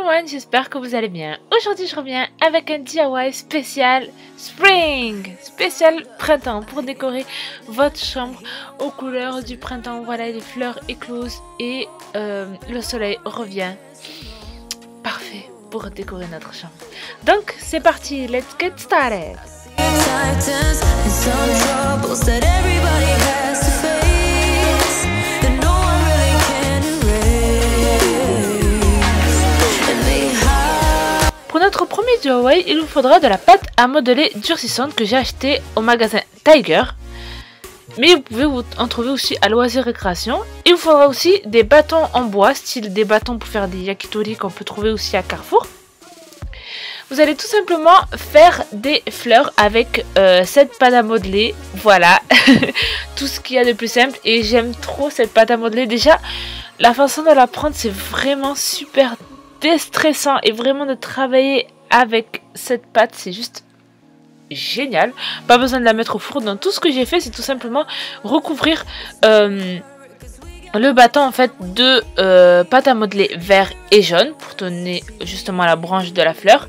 everyone, j'espère que vous allez bien. Aujourd'hui je reviens avec un DIY spécial Spring, spécial printemps pour décorer votre chambre aux couleurs du printemps. Voilà, les fleurs éclosent et le soleil revient. Parfait pour décorer notre chambre. Donc c'est parti, let's get started. Pour notre premier DIY, il vous faudra de la pâte à modeler durcissante que j'ai acheté au magasin Tiger. Mais vous pouvez en trouver aussi à Loisirs Récréation. Il vous faudra aussi des bâtons en bois, style des bâtons pour faire des yakitori qu'on peut trouver aussi à Carrefour. Vous allez tout simplement faire des fleurs avec cette pâte à modeler. Voilà, tout ce qu'il y a de plus simple. Et j'aime trop cette pâte à modeler. Déjà, la façon de la prendre, c'est vraiment super déstressant. Et vraiment de travailler avec cette pâte, c'est juste génial. Pas besoin de la mettre au four. Donc tout ce que j'ai fait, c'est tout simplement recouvrir le bâton en fait de pâte à modeler vert et jaune pour donner justement la branche de la fleur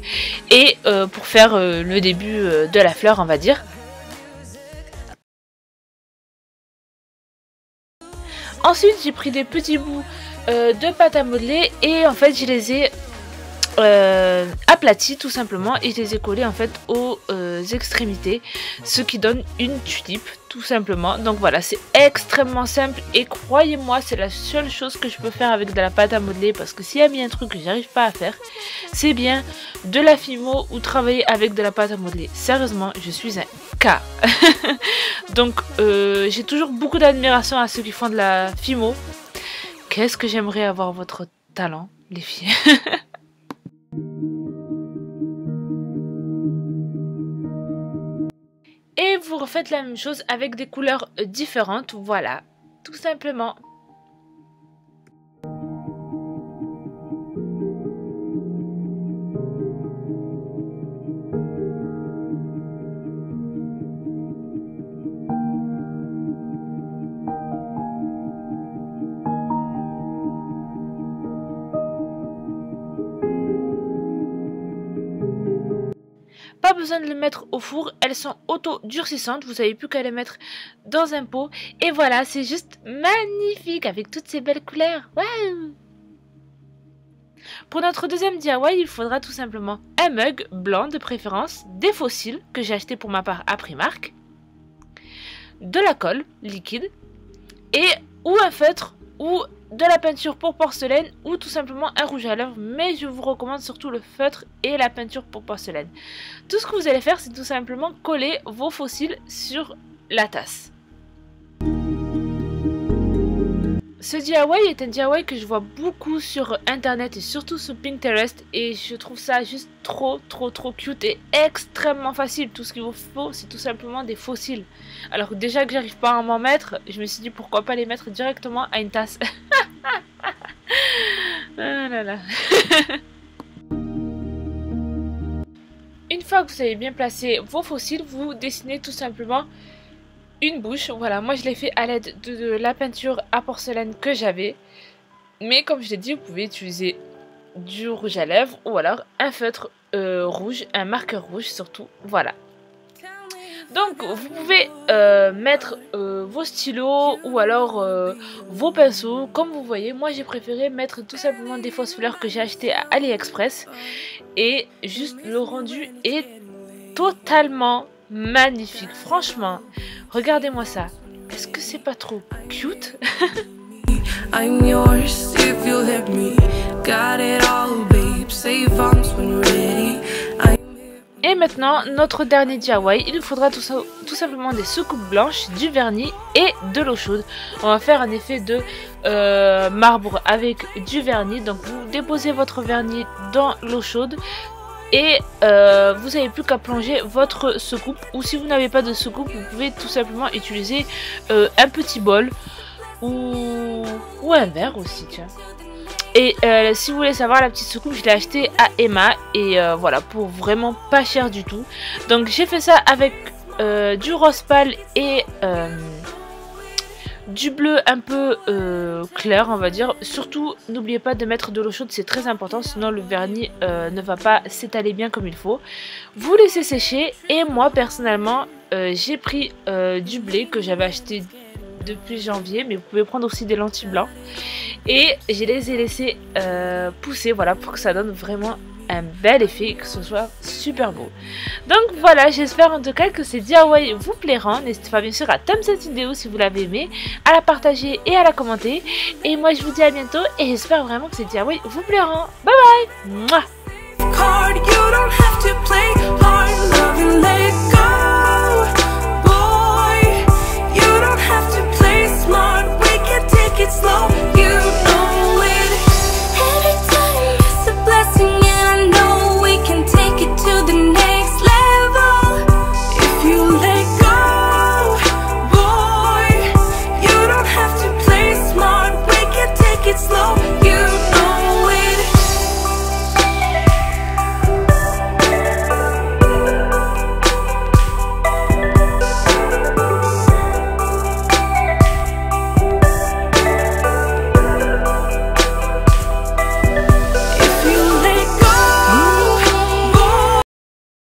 et pour faire le début de la fleur, on va dire. Ensuite j'ai pris des petits bouts de pâte à modeler et en fait je les ai aplatis tout simplement et je les ai collés en fait aux extrémités, ce qui donne une tulipe tout simplement. Donc voilà, c'est extrêmement simple et croyez-moi, c'est la seule chose que je peux faire avec de la pâte à modeler, parce que s'il y a bien un truc que j'arrive pas à faire, c'est bien de la Fimo ou travailler avec de la pâte à modeler. Sérieusement, je suis un cas. Donc j'ai toujours beaucoup d'admiration à ceux qui font de la Fimo. Qu'est-ce que j'aimerais avoir votre talent, les filles. Et vous refaites la même chose avec des couleurs différentes, voilà, tout simplement. Pas besoin de les mettre au four, elles sont auto-durcissantes, vous n'avez plus qu'à les mettre dans un pot. Et voilà, c'est juste magnifique avec toutes ces belles couleurs. Waouh! Pour notre deuxième DIY, il faudra tout simplement un mug blanc de préférence, des fossiles que j'ai acheté pour ma part à Primark, de la colle liquide, et ou un feutre ou de la peinture pour porcelaine ou tout simplement un rouge à lèvres, mais je vous recommande surtout le feutre et la peinture pour porcelaine. Tout ce que vous allez faire, c'est tout simplement coller vos fossiles sur la tasse. Ce DIY est un DIY que je vois beaucoup sur internet et surtout sur Pinterest, et je trouve ça juste trop cute et extrêmement facile. Tout ce qu'il vous faut, c'est tout simplement des fossiles. Alors déjà que j'arrive pas à m'en mettre, je me suis dit pourquoi pas les mettre directement à une tasse. Ah là là. Une fois que vous avez bien placé vos fossiles, vous dessinez tout simplement une bouche. Voilà, moi je l'ai fait à l'aide de la peinture à porcelaine que j'avais. Mais comme je l'ai dit, vous pouvez utiliser du rouge à lèvres ou alors un feutre rouge, un marqueur rouge surtout. Voilà. Donc vous pouvez mettre vos stylos ou alors vos pinceaux comme vous voyez. Moi j'ai préféré mettre tout simplement des fausses fleurs que j'ai achetées à AliExpress. Et juste le rendu est totalement magnifique. Franchement, regardez-moi ça. Est-ce que c'est pas trop cute? I'm yours if you let me. Got it all, babe. Say bombs when you're ready. Et maintenant, notre dernier DIY, il nous faudra tout simplement des soucoupes blanches, du vernis et de l'eau chaude. On va faire un effet de marbre avec du vernis. Donc vous déposez votre vernis dans l'eau chaude et vous n'avez plus qu'à plonger votre soucoupe. Ou si vous n'avez pas de soucoupe, vous pouvez tout simplement utiliser un petit bol ou un verre aussi, tiens. Et si vous voulez savoir, la petite soucoupe, je l'ai achetée à Emma. Et voilà, pour vraiment pas cher du tout. Donc j'ai fait ça avec du rose pâle et du bleu un peu clair, on va dire. Surtout, n'oubliez pas de mettre de l'eau chaude, c'est très important, sinon le vernis ne va pas s'étaler bien comme il faut. Vous laissez sécher et moi personnellement, j'ai pris du blé que j'avais acheté depuis janvier, mais vous pouvez prendre aussi des lentilles blancs. Et je les ai laissés pousser, voilà, pour que ça donne vraiment un bel effet, que ce soit super beau. Donc voilà, j'espère en tout cas que ces DIY vous plairont. N'hésitez pas bien sûr à thumb cette vidéo si vous l'avez aimé, à la partager et à la commenter. Et moi je vous dis à bientôt et j'espère vraiment que ces DIY vous plairont. Bye bye. Mouah.